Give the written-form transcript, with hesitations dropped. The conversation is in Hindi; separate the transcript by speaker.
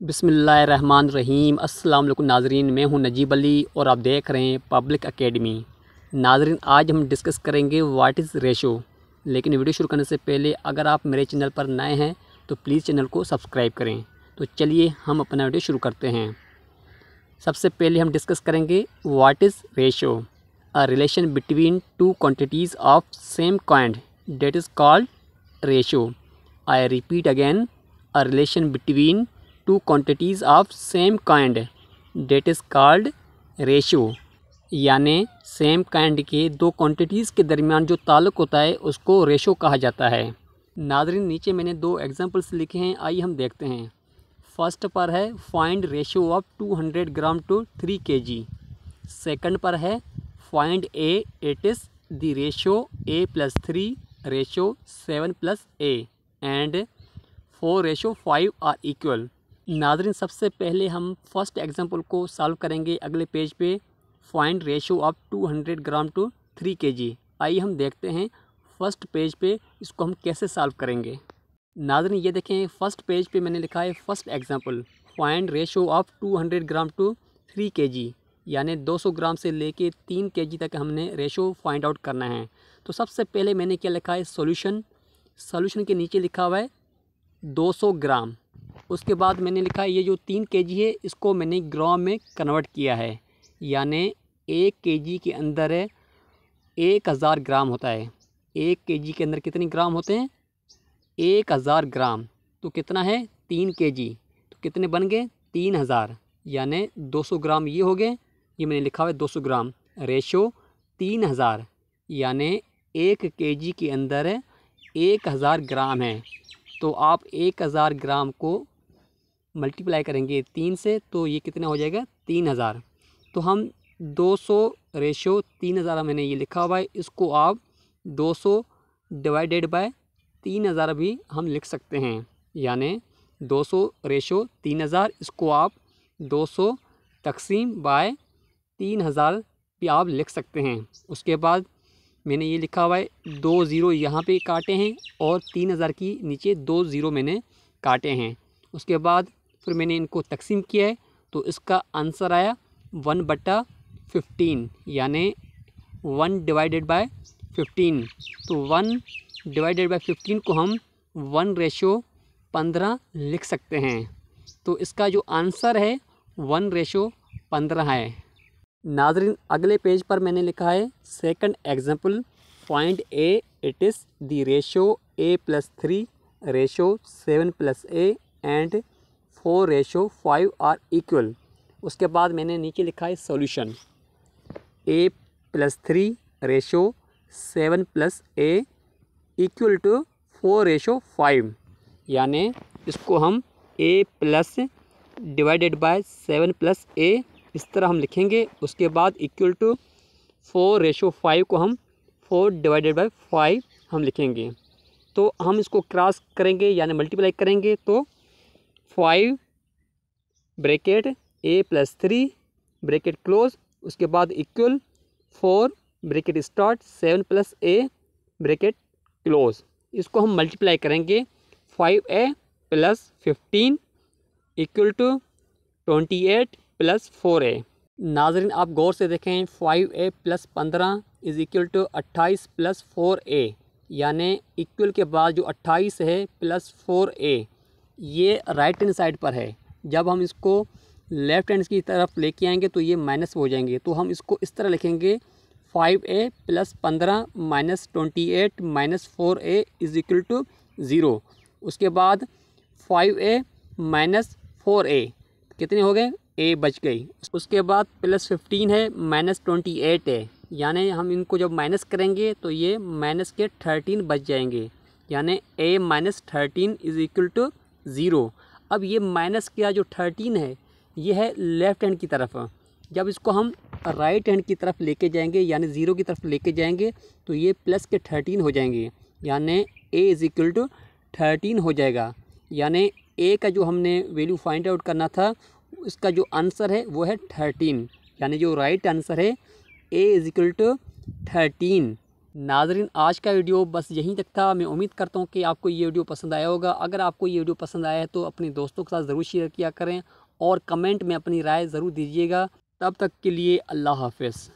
Speaker 1: बिस्मिल्लाहिर्रहमानिर्रहीम। अस्सलाम वालेकुम नाज़रीन, मैं हूं नजीब अली और आप देख रहे हैं पब्लिक एकेडमी। नाज़रीन, आज हम डिस्कस करेंगे व्हाट इज़ रेशो। लेकिन वीडियो शुरू करने से पहले अगर आप मेरे चैनल पर नए हैं तो प्लीज़ चैनल को सब्सक्राइब करें। तो चलिए हम अपना वीडियो शुरू करते हैं। सबसे पहले हम डिस्कस करेंगे what is ratio. A relation between two quantities of same kind that is called ratio. I repeat again, a relation between two quantities of same kind that is called ratio. यानी सेम काइंड के दो क्वांटिटीज़ के दरमियान जो ताल्लुक़ होता है उसको रेशो कहा जाता है। नाज़रीन, नीचे मैंने दो एग्जांपल्स लिखे हैं, आइए हम देखते हैं। फर्स्ट पर है find ratio of 200 gram to 3 kg। Second पर है find a, it is the ratio a+3 ratio 7+a and 4:5 are equal. नाज़रीन, सबसे पहले हम फर्स्ट एग्जांपल को सॉल्व करेंगे अगले पेज पे। Find ratio of 200 gram to 3 kg। आइए हम देखते हैं फर्स्ट पेज पे इसको हम कैसे सॉल्व करेंगे। नाज़रीन, ये देखें फर्स्ट पेज पे मैंने लिखा है first example find ratio of 200 gram to 3 kg, यानी 200 ग्राम से लेके 3 kg तक हमने रेशो फाइंड आउट करना है। तो सबसे पहले मैंने क्या लिखा है, सॉल्यूशन। सॉल्यूशन के नीचे लिखा हुआ है 200 ग्राम। उसके बाद मैंने लिखा है ये जो 3 kg है इसको मैंने ग्राम में कन्वर्ट किया है, यानी 1 kg के अंदर है 1000 ग्राम होता है। 1 kg के अंदर कितने ग्राम होते हैं, 1000 ग्राम। तो कितना है 3 kg, तो कितने बन गए 3000, यानी 200 ग्राम ये हो गए। ये मैंने लिखा हुआ है 200 ग्राम रेशो 3000, यानी 1 kg के अंदर है 1000 ग्राम है। तो आप 1000 ग्राम को मल्टीप्लाई करेंगे 3 से तो ये कितना हो जाएगा 3000। तो हम 200 रेशो 3000 मैंने ये लिखा हुआ है, इसको आप 200 डिवाइडेड बाय 3000 भी हम लिख सकते हैं, यानी 200 रेशो 3000, इसको आप 200 तकसीम बाय 3000 भी आप लिख सकते हैं। उसके बाद मैंने ये लिखा हुआ है 2 ज़ीरो यहाँ पे काटे हैं और 3000 की नीचे 2 ज़ीरो मैंने काटे हैं। उसके बाद फिर मैंने इनको तकसीम किया है तो इसका आंसर आया 1/15, यानी 1 डिवाइडेड बाय 15। तो 1 डिवाइडेड बाय 15 को हम 1:15 लिख सकते हैं। तो इसका जो आंसर है 1:15 है। नाज़रीन, अगले पेज पर मैंने लिखा है second example find a, it is the ratio a+3 ratio 7+a and 4:5 are equal. उसके बाद मैंने नीचे लिखा है solution a+3 ratio 7+a equal to 4:5, यानी इसको हम a+ डिवाइडेड बाय 7+a इस तरह हम लिखेंगे। उसके बाद इक्वल टू 4:5 को हम 4 डिवाइडेड बाय 5 हम लिखेंगे। तो हम इसको क्रॉस करेंगे यानी मल्टीप्लाई करेंगे तो 5 ब्रैकेट a+3 ब्रैकेट क्लोज, उसके बाद equal 4 bracket start 7+a bracket close. इसको हम मल्टीप्लाई करेंगे 5a + 15 इक्वल टू 28 + 4a। नाज़रीन, आप गौर से देखें 5a + 15 is equal to 28 + 4a, यानी इक्वल के बाद जो 28 है + 4a ये राइट हैंड साइड पर है। जब हम इसको लेफ़्ट हैंड की तरफ लेके आएंगे तो ये माइनस हो जाएंगे। तो हम इसको इस तरह लिखेंगे 5a + 15 - 28 - 4a is equal to 0। उसके बाद 5a - 4a कितने हो गए, a बच गई। उसके बाद +15 है -28 है, यानी हम इनको जब माइनस करेंगे तो ये माइनस के 13 बच जाएंगे, यानी a - 13 इज़ इक्वल टू 0। अब ये माइनस का जो 13 है ये है लेफ़्ट हैंड की तरफ। जब इसको हम राइट हैंड की तरफ लेके जाएंगे यानी 0 की तरफ लेके जाएंगे तो ये प्लस के 13 हो जाएंगे, यानी a इज़ इक्वल टू 13 हो जाएगा। यानी a का जो हमने वैल्यू फाइंड आउट करना था इसका जो आंसर है वो है 13, यानी जो राइट आंसर है a इज़ इक्वल टू 13। नाजरीन आज का वीडियो बस यहीं तक था। मैं उम्मीद करता हूँ कि आपको ये वीडियो पसंद आया होगा। अगर आपको ये वीडियो पसंद आया है तो अपने दोस्तों के साथ ज़रूर शेयर किया करें और कमेंट में अपनी राय ज़रूर दीजिएगा। तब तक के लिए अल्लाह हाफ़िज़।